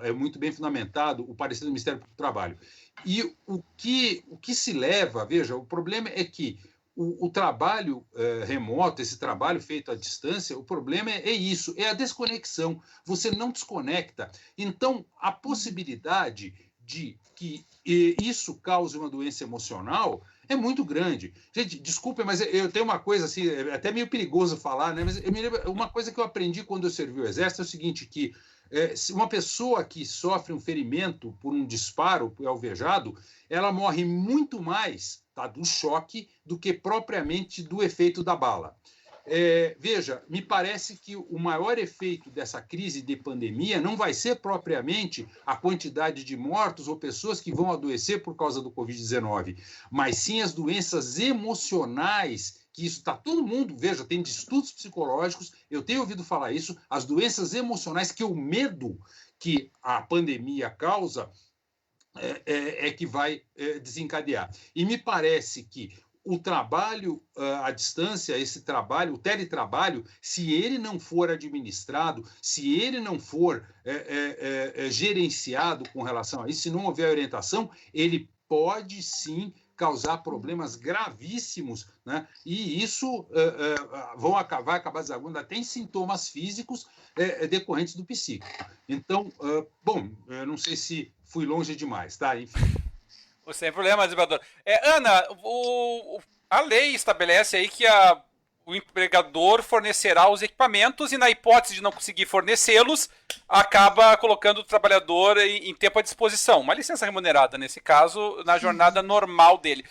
é muito bem fundamentado o parecer do Ministério Público do Trabalho. E o que se leva, veja, o problema é que o trabalho remoto, esse trabalho feito à distância, o problema é isso, é a desconexão. Você não desconecta. Então, a possibilidade de que isso cause uma doença emocional é muito grande. Gente, desculpe, mas eu tenho uma coisa assim, é até meio perigoso falar, né? Mas uma coisa que eu aprendi quando eu servi o Exército é o seguinte, que se uma pessoa que sofre um ferimento por um disparo alvejado, ela morre muito mais do choque do que propriamente do efeito da bala. Veja, me parece que o maior efeito dessa crise de pandemia não vai ser propriamente a quantidade de mortos ou pessoas que vão adoecer por causa do Covid-19, mas sim as doenças emocionais, que isso está todo mundo, veja, tem de estudos psicológicos, eu tenho ouvido falar isso, as doenças emocionais, que o medo que a pandemia causa que vai desencadear. E me parece que o trabalho à distância, esse trabalho, o teletrabalho, se ele não for administrado, se ele não for gerenciado com relação a isso, se não houver orientação, ele pode sim causar problemas gravíssimos, né? E isso vai acabar desagando até em sintomas físicos decorrentes do psíquico. Então, bom, eu não sei se fui longe demais, tá? Enfim. Sem problema, desembargador. Ana, a lei estabelece aí que o empregador fornecerá os equipamentos e, na hipótese de não conseguir fornecê-los, acaba colocando o trabalhador em tempo à disposição. Uma licença remunerada, nesse caso, na jornada normal dele.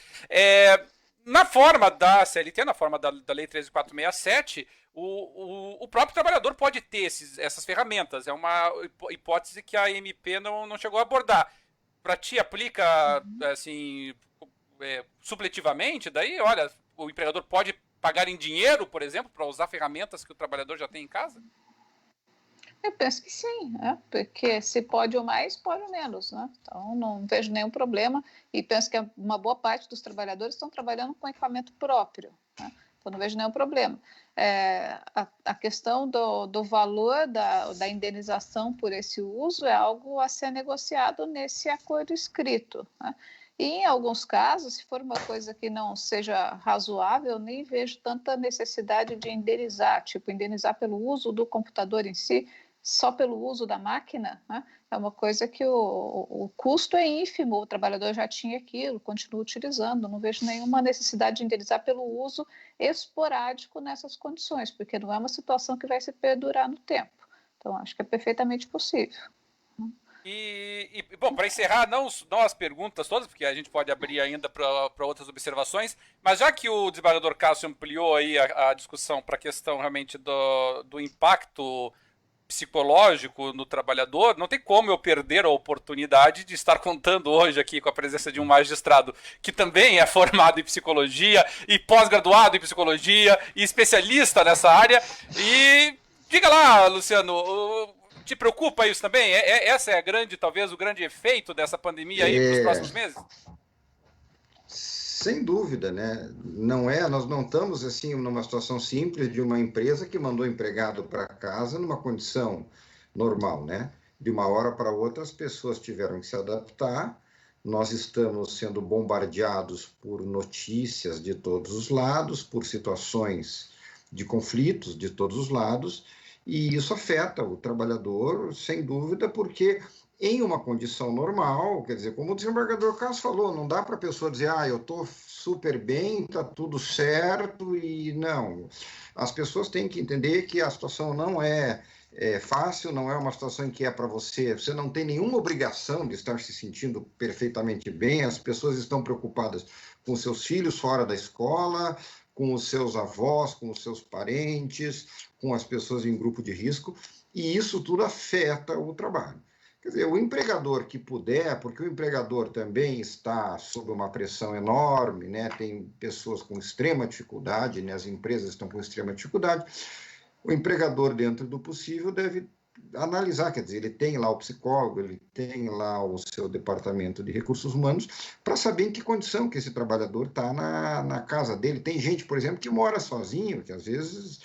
Na forma da CLT, na forma da Lei 13.467, o próprio trabalhador pode ter essas ferramentas. É uma hipótese que a MP não chegou a abordar. Para ti, aplica assim, supletivamente? Daí, olha, o empregador pode pagar em dinheiro, por exemplo, para usar ferramentas que o trabalhador já tem em casa? Eu penso que sim, né? Porque se pode o mais, pode o menos, né? Então, não vejo nenhum problema e penso que uma boa parte dos trabalhadores estão trabalhando com equipamento próprio, né? Então, não vejo nenhum problema. A questão do valor da indenização por esse uso é algo a ser negociado nesse acordo escrito, né? E, em alguns casos, se for uma coisa que não seja razoável, eu nem vejo tanta necessidade de indenizar, tipo, indenizar pelo uso do computador em si, só pelo uso da máquina, né? É uma coisa que o custo é ínfimo, o trabalhador já tinha aquilo, continua utilizando, não vejo nenhuma necessidade de indenizar pelo uso esporádico nessas condições, porque não é uma situação que vai se perdurar no tempo. Então, acho que é perfeitamente possível. Bom, para encerrar, não as perguntas todas, porque a gente pode abrir ainda para outras observações, mas já que o desembargador Cássio ampliou aí a discussão para a questão realmente do impacto psicológico no trabalhador, não tem como eu perder a oportunidade de estar contando hoje aqui com a presença de um magistrado que também é formado em psicologia e pós-graduado em psicologia e especialista nessa área. E diga lá, Luciano, te preocupa isso também? Essa é talvez o grande efeito dessa pandemia aí para os próximos meses? Sem dúvida, né? Nós não estamos assim numa situação simples de uma empresa que mandou empregado para casa numa condição normal, né? De uma hora para outra as pessoas tiveram que se adaptar. Nós estamos sendo bombardeados por notícias de todos os lados, por situações de conflitos de todos os lados, e isso afeta o trabalhador, sem dúvida, porque em uma condição normal, quer dizer, como o desembargador Cássio falou, não dá para a pessoa dizer, eu estou super bem, está tudo certo, e não. As pessoas têm que entender que a situação não é fácil, não é uma situação em que é para você não tem nenhuma obrigação de estar se sentindo perfeitamente bem, as pessoas estão preocupadas com seus filhos fora da escola, com os seus avós, com os seus parentes, com as pessoas em grupo de risco, e isso tudo afeta o trabalho. Quer dizer, o empregador que puder, porque o empregador também está sob uma pressão enorme, né? Tem pessoas com extrema dificuldade, né? As empresas estão com extrema dificuldade. O empregador, dentro do possível, deve analisar, quer dizer, ele tem lá o psicólogo, ele tem lá o seu departamento de recursos humanos, para saber em que condição que esse trabalhador está na casa dele. Tem gente, por exemplo, que mora sozinho, que às vezes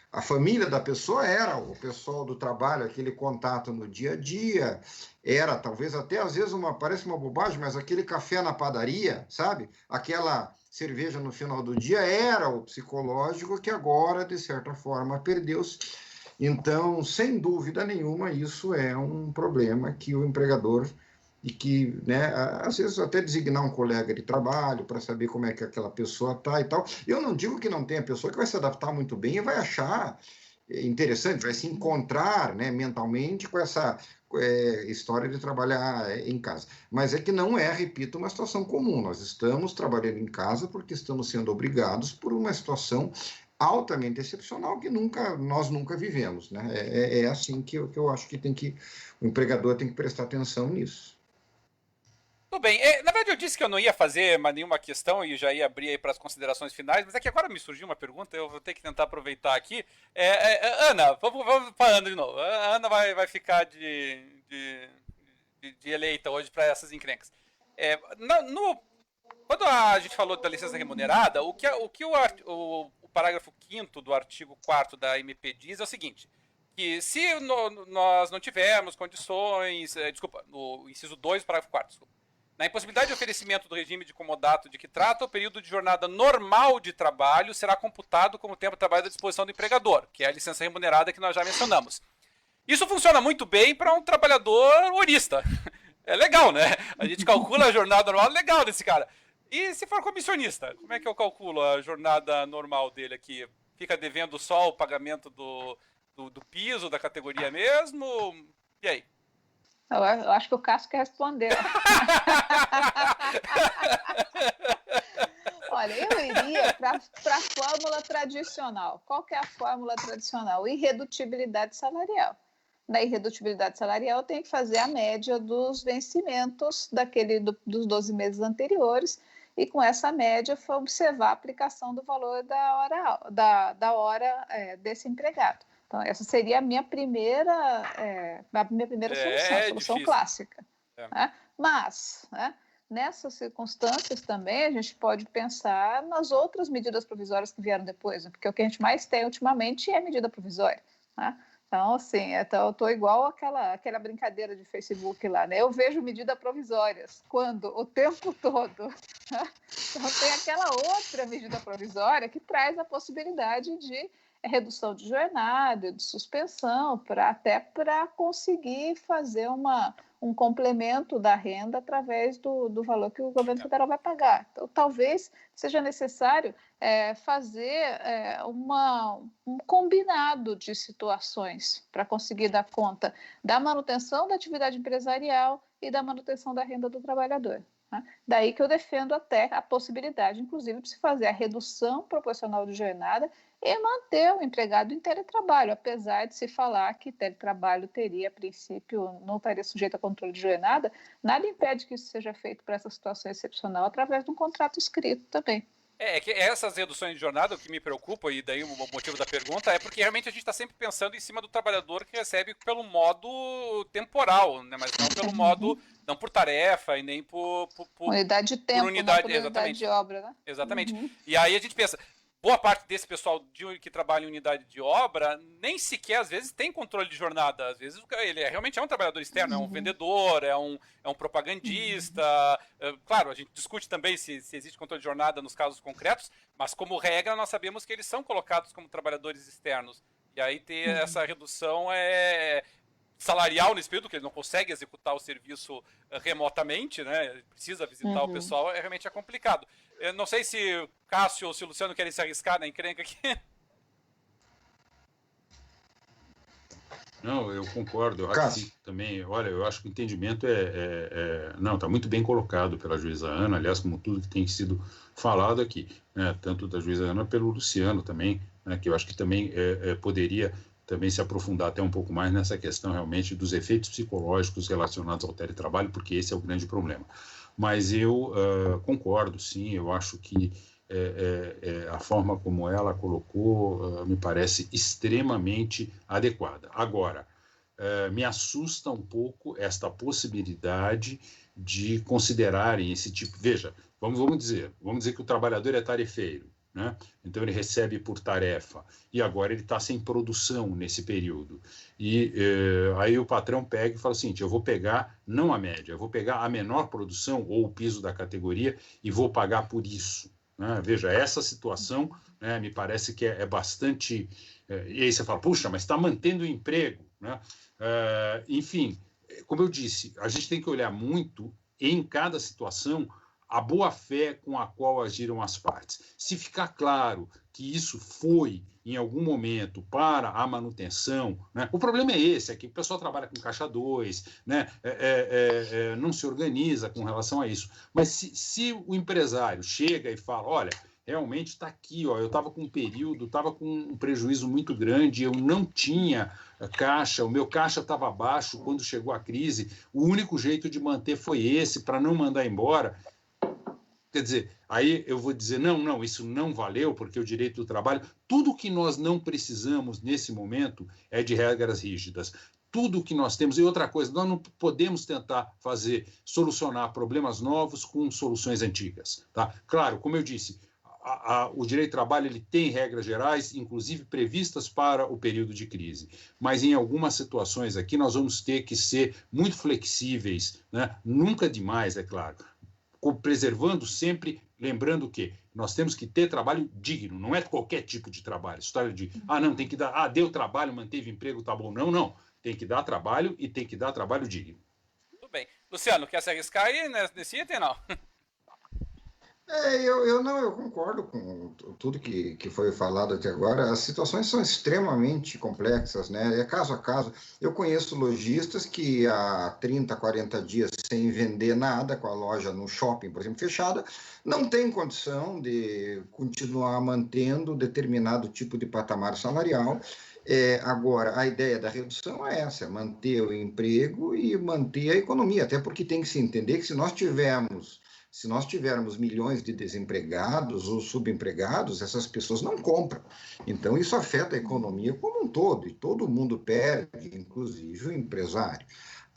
a família da pessoa era o pessoal do trabalho, aquele contato no dia a dia, era talvez até às vezes parece uma bobagem, mas aquele café na padaria, sabe? Aquela cerveja no final do dia era o psicológico que agora, de certa forma, perdeu-se. Então, sem dúvida nenhuma, isso é um problema que o empregador e que, né, às vezes até designar um colega de trabalho para saber como é que aquela pessoa está e tal. Eu não digo que não tenha pessoa que vai se adaptar muito bem e vai achar interessante, vai se encontrar, né, mentalmente com essa história de trabalhar em casa. Mas é que não é, repito, uma situação comum. Nós estamos trabalhando em casa porque estamos sendo obrigados por uma situação altamente excepcional que nós nunca vivemos, né? É assim que eu acho que o empregador tem que prestar atenção nisso. Tudo bem. Na verdade, eu disse que eu não ia fazer mais nenhuma questão e já ia abrir aí para as considerações finais, mas é que agora me surgiu uma pergunta, eu vou ter que tentar aproveitar aqui. Ana, vamos para a Ana de novo. A Ana vai ficar de eleita hoje para essas encrencas. Quando a gente falou da licença remunerada, o que o parágrafo 5º do artigo 4º da MP diz é o seguinte, que se nós não tivermos condições... no inciso 2 do parágrafo 4º, desculpa. Na impossibilidade de oferecimento do regime de comodato de que trata, o período de jornada normal de trabalho será computado como tempo de trabalho à disposição do empregador, que é a licença remunerada que nós já mencionamos. Isso funciona muito bem para um trabalhador horista. É legal, né? A gente calcula a jornada normal, legal desse cara. E se for comissionista, como é que eu calculo a jornada normal dele aqui? Fica devendo só o pagamento do piso, da categoria mesmo? E aí? Eu acho que o Cássio quer responder. Olha, eu iria para a fórmula tradicional. Qual que é a fórmula tradicional? Irredutibilidade salarial. Na irredutibilidade salarial, tem que fazer a média dos vencimentos dos 12 meses anteriores e, com essa média, observar a aplicação do valor da hora desse empregado. Então, essa seria a minha primeira solução, a solução clássica. Né? Mas, né, nessas circunstâncias também, a gente pode pensar nas outras medidas provisórias que vieram depois, né? Porque o que a gente mais tem ultimamente é medida provisória. Né? Então, assim, eu estou igual aquela brincadeira de Facebook lá, né? Eu vejo medidas provisórias quando? O tempo todo. Né? Então, tem aquela outra medida provisória que traz a possibilidade de redução de jornada, de suspensão, até para conseguir fazer um complemento da renda através do valor que o governo federal vai pagar. Então, talvez seja necessário fazer um combinado de situações para conseguir dar conta da manutenção da atividade empresarial e da manutenção da renda do trabalhador. Né? Daí que eu defendo até a possibilidade, inclusive, de se fazer a redução proporcional de jornada e manter o empregado em teletrabalho, apesar de se falar que teletrabalho teria, a princípio, não estaria sujeito a controle de jornada, nada impede que isso seja feito para essa situação excepcional através de um contrato escrito também. Que essas reduções de jornada, o que me preocupa, e daí o motivo da pergunta, é porque realmente a gente está sempre pensando em cima do trabalhador que recebe pelo modo temporal, né? Mas não pelo modo, não por tarefa e nem por unidade de tempo, por unidade, não por unidade de obra, né? Exatamente. E aí a gente pensa, boa parte desse pessoal que trabalha em unidade de obra nem sequer, às vezes, tem controle de jornada. Às vezes ele realmente é um trabalhador externo, é um vendedor, é um propagandista. Claro, a gente discute também se existe controle de jornada nos casos concretos, mas como regra nós sabemos que eles são colocados como trabalhadores externos. E aí ter essa redução salarial nesse período, que ele não consegue executar o serviço remotamente, né? Precisa visitar o pessoal, realmente é complicado. Eu não sei se o Cássio ou se o Luciano querem se arriscar na encrenca aqui. Não, eu concordo. Eu acho que também, olha, eu acho que o entendimento não, está muito bem colocado pela juíza Ana, aliás, como tudo que tem sido falado aqui, né? Tanto da juíza Ana pelo Luciano também, né? Que eu acho que também poderia também se aprofundar até um pouco mais nessa questão realmente dos efeitos psicológicos relacionados ao teletrabalho, porque esse é o grande problema. Mas eu concordo, sim, eu acho que a forma como ela colocou me parece extremamente adequada. Agora, me assusta um pouco esta possibilidade de considerarem esse tipo... Veja, vamos dizer que o trabalhador é tarefeiro, né? Então ele recebe por tarefa e agora ele está sem produção nesse período e aí o patrão pega e fala assim, eu vou pegar não a média, eu vou pegar a menor produção ou o piso da categoria e vou pagar por isso, né? Veja, essa situação, né, me parece que é bastante e aí você fala, puxa, mas está mantendo o emprego, né? Enfim, como eu disse, a gente tem que olhar muito em cada situação a boa-fé com a qual agiram as partes. Se ficar claro que isso foi, em algum momento, para a manutenção, né? O problema é esse, é que o pessoal trabalha com caixa 2, né? Não se organiza com relação a isso. Mas se o empresário chega e fala, olha, realmente está aqui, ó, eu estava com um período, estava com um prejuízo muito grande, eu não tinha caixa, o meu caixa estava baixo quando chegou a crise, o único jeito de manter foi esse, para não mandar embora. Quer dizer, aí eu vou dizer, não, isso não valeu, porque o direito do trabalho, tudo que nós não precisamos nesse momento é de regras rígidas. Tudo que nós temos, e outra coisa, nós não podemos tentar solucionar problemas novos com soluções antigas. Tá? Claro, como eu disse, o direito do trabalho ele tem regras gerais, inclusive previstas para o período de crise, mas em algumas situações aqui nós vamos ter que ser muito flexíveis, né? Nunca demais, é claro, preservando sempre, lembrando que nós temos que ter trabalho digno, não é qualquer tipo de trabalho. História de, não, tem que dar, deu trabalho, manteve emprego, tá bom. Não, tem que dar trabalho e tem que dar trabalho digno. Tudo bem. Luciano, quer se arriscar aí nesse item, não? Eu concordo com tudo que foi falado até agora. As situações são extremamente complexas, né? É caso a caso. Eu conheço lojistas que há 30, 40 dias sem vender nada, com a loja no shopping, por exemplo, fechada, não tem condição de continuar mantendo determinado tipo de patamar salarial. Agora, a ideia da redução é essa, manter o emprego e manter a economia, até porque tem que se entender que se nós tivermos milhões de desempregados ou subempregados, essas pessoas não compram. Então, isso afeta a economia como um todo, e todo mundo perde, inclusive o empresário.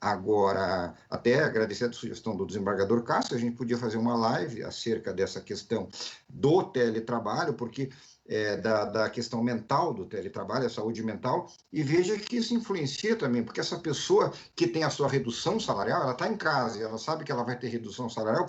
Agora, até agradecer a sugestão do desembargador Cássio, a gente podia fazer uma live acerca dessa questão do teletrabalho, porque da questão mental do teletrabalho, a saúde mental, e veja que isso influencia também, porque essa pessoa que tem a sua redução salarial, ela está em casa, ela sabe que ela vai ter redução salarial,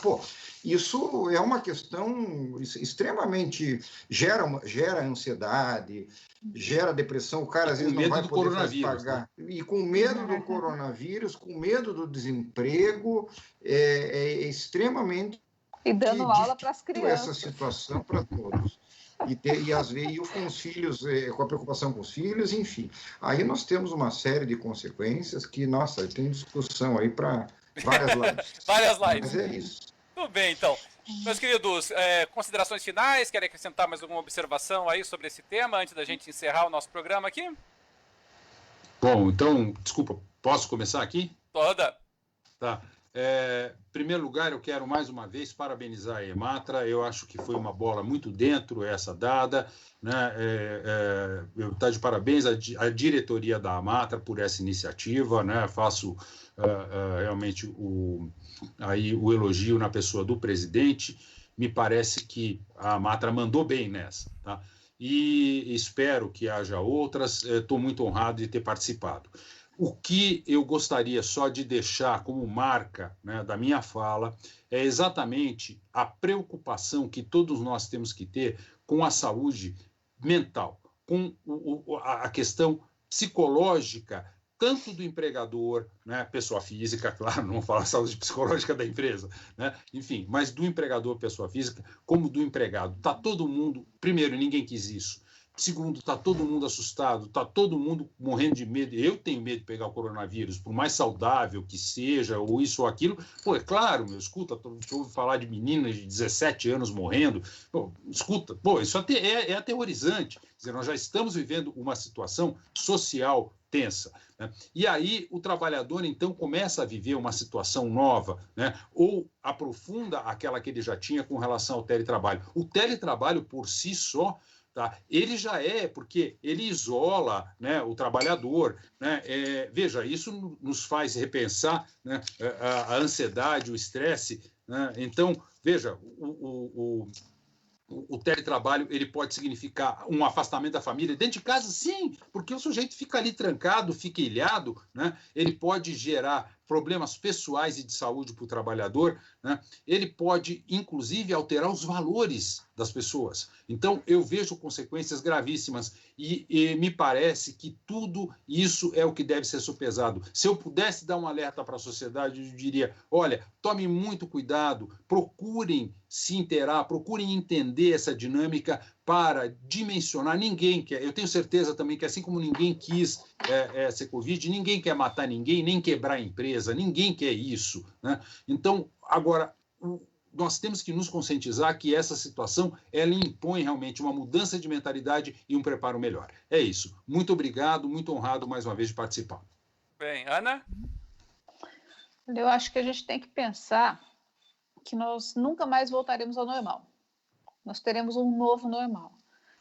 isso é uma questão extremamente... gera ansiedade, gera depressão, o cara às vezes não vai poder pagar. Né? E com medo do coronavírus, com medo do desemprego, é extremamente... E dando aula para as crianças. Essa situação para todos. E às vezes com os filhos, com a preocupação com os filhos, enfim. Aí nós temos uma série de consequências que, nossa, tem discussão aí para várias lives. Várias lives. Mas é isso. Tudo bem, então. Meus queridos, considerações finais, querem acrescentar mais alguma observação aí sobre esse tema, antes da gente encerrar o nosso programa aqui? Bom, então, desculpa, posso começar aqui? Toda. Tá. Em primeiro lugar, eu quero mais uma vez parabenizar a Ematra. Eu acho que foi uma bola muito dentro essa dada, né? Eu estou de parabéns à diretoria da Ematra por essa iniciativa, né? Faço realmente o elogio na pessoa do presidente. Me parece que a Ematra mandou bem nessa, tá? E espero que haja outras. Estou muito honrado de ter participado. O que eu gostaria só de deixar como marca, né, da minha fala é exatamente a preocupação que todos nós temos que ter com a saúde mental, com a questão psicológica, tanto do empregador, né, pessoa física, claro, não vou falar saúde psicológica da empresa, né, enfim, mas do empregador, pessoa física, como do empregado. Está todo mundo, primeiro, ninguém quis isso. Segundo, está todo mundo assustado, está todo mundo morrendo de medo. Eu tenho medo de pegar o coronavírus, por mais saudável que seja, ou isso ou aquilo. Pô, é claro, escuta, ouve falar de meninas de 17 anos morrendo. Pô, escuta, isso é aterrorizante. Quer dizer, nós já estamos vivendo uma situação social tensa, né? E aí o trabalhador, então, começa a viver uma situação nova, né? Ou aprofunda aquela que ele já tinha com relação ao teletrabalho. O teletrabalho, por si só, tá? Ele já porque ele isola, né, o trabalhador, né? Veja, isso nos faz repensar, né, a ansiedade, o estresse, né? Então, veja, o teletrabalho ele pode significar um afastamento da família dentro de casa, sim, porque o sujeito fica ali trancado, fica ilhado, né? Ele pode gerar problemas pessoais e de saúde para o trabalhador, né? Ele pode, inclusive, alterar os valores das pessoas. Então, eu vejo consequências gravíssimas e me parece que tudo isso é o que deve ser sopesado. Se eu pudesse dar um alerta para a sociedade, eu diria, olha, tome muito cuidado, procurem se inteirar, procurem entender essa dinâmica para dimensionar. Ninguém quer, eu tenho certeza também que assim como ninguém quis ser Covid, ninguém quer matar ninguém, nem quebrar a empresa, ninguém quer isso, né? Então, agora, nós temos que nos conscientizar que essa situação ela impõe realmente uma mudança de mentalidade e um preparo melhor. É isso. Muito obrigado, muito honrado mais uma vez de participar. Bem, Ana? Eu acho que a gente tem que pensar que nós nunca mais voltaremos ao normal. Nós teremos um novo normal.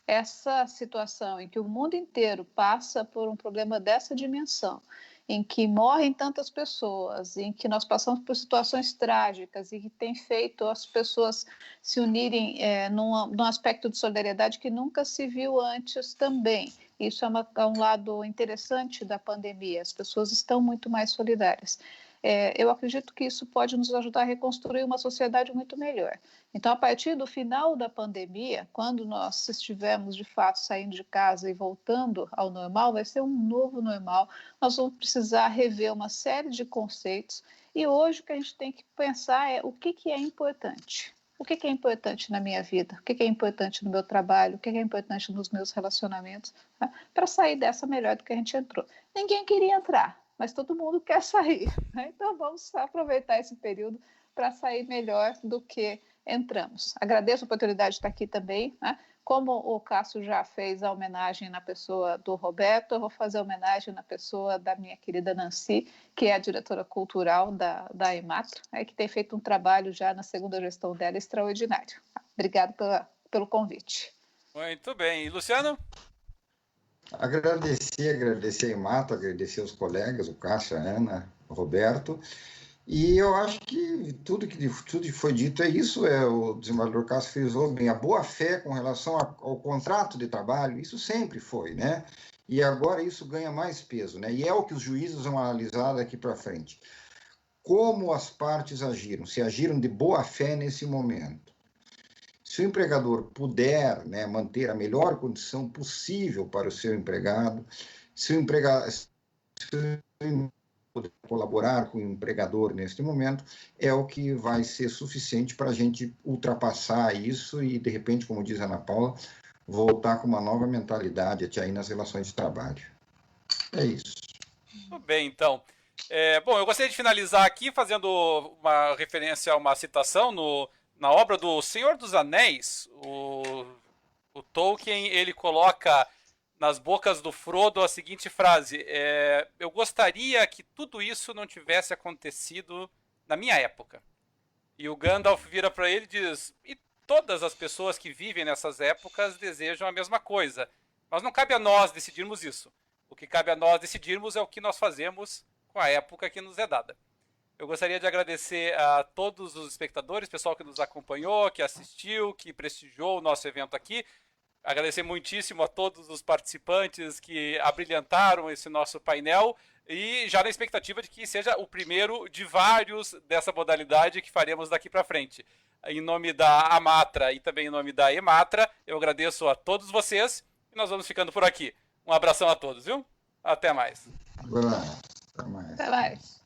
Essa situação em que o mundo inteiro passa por um problema dessa dimensão, em que morrem tantas pessoas, em que nós passamos por situações trágicas e que tem feito as pessoas se unirem num aspecto de solidariedade que nunca se viu antes também. Isso é um lado interessante da pandemia, as pessoas estão muito mais solidárias. Eu acredito que isso pode nos ajudar a reconstruir uma sociedade muito melhor. Então, a partir do final da pandemia, quando nós estivermos, de fato, saindo de casa e voltando ao normal, vai ser um novo normal. Nós vamos precisar rever uma série de conceitos e hoje o que a gente tem que pensar é o que é importante. O que é importante na minha vida? O que é importante no meu trabalho? O que é importante nos meus relacionamentos? Tá? Para sair dessa melhor do que a gente entrou. Ninguém queria entrar, mas todo mundo quer sair, né? Então vamos aproveitar esse período para sair melhor do que entramos. Agradeço a oportunidade de estar aqui também, né? Como o Cássio já fez a homenagem na pessoa do Roberto, eu vou fazer a homenagem na pessoa da minha querida Nancy, que é a diretora cultural da Ematra, que tem feito um trabalho já na segunda gestão dela extraordinário. Obrigado pelo convite. Muito bem. E Luciano? Agradecer a Ematra, agradecer aos colegas, o Cássio, a Ana, o Roberto, E eu acho que tudo que foi dito é isso, o desembargador Castro frisou bem, a boa-fé com relação ao contrato de trabalho, isso sempre foi, né? E agora isso ganha mais peso, né? E é o que os juízes vão analisar daqui para frente. Como as partes agiram, se agiram de boa-fé nesse momento. Se o empregador puder, né, manter a melhor condição possível para o seu empregado, se o empregador poder colaborar com o empregador neste momento, é o que vai ser suficiente para a gente ultrapassar isso e, de repente, como diz a Ana Paula, voltar com uma nova mentalidade até aí nas relações de trabalho. É isso. Tudo bem, então. Bom, eu gostaria de finalizar aqui fazendo uma referência a uma citação na obra do Senhor dos Anéis. O Tolkien, ele coloca nas bocas do Frodo a seguinte frase: eu gostaria que tudo isso não tivesse acontecido na minha época. E o Gandalf vira para ele e diz: e todas as pessoas que vivem nessas épocas desejam a mesma coisa. Mas não cabe a nós decidirmos isso. O que cabe a nós decidirmos é o que nós fazemos com a época que nos é dada. Eu gostaria de agradecer a todos os espectadores, pessoal que nos acompanhou, que assistiu, que prestigiou o nosso evento aqui. Agradecer muitíssimo a todos os participantes que abrilhantaram esse nosso painel e já na expectativa de que seja o primeiro de vários dessa modalidade que faremos daqui para frente. Em nome da Amatra e também em nome da Ematra, eu agradeço a todos vocês e nós vamos ficando por aqui. Um abração a todos, viu? Até mais. Até mais. Até mais.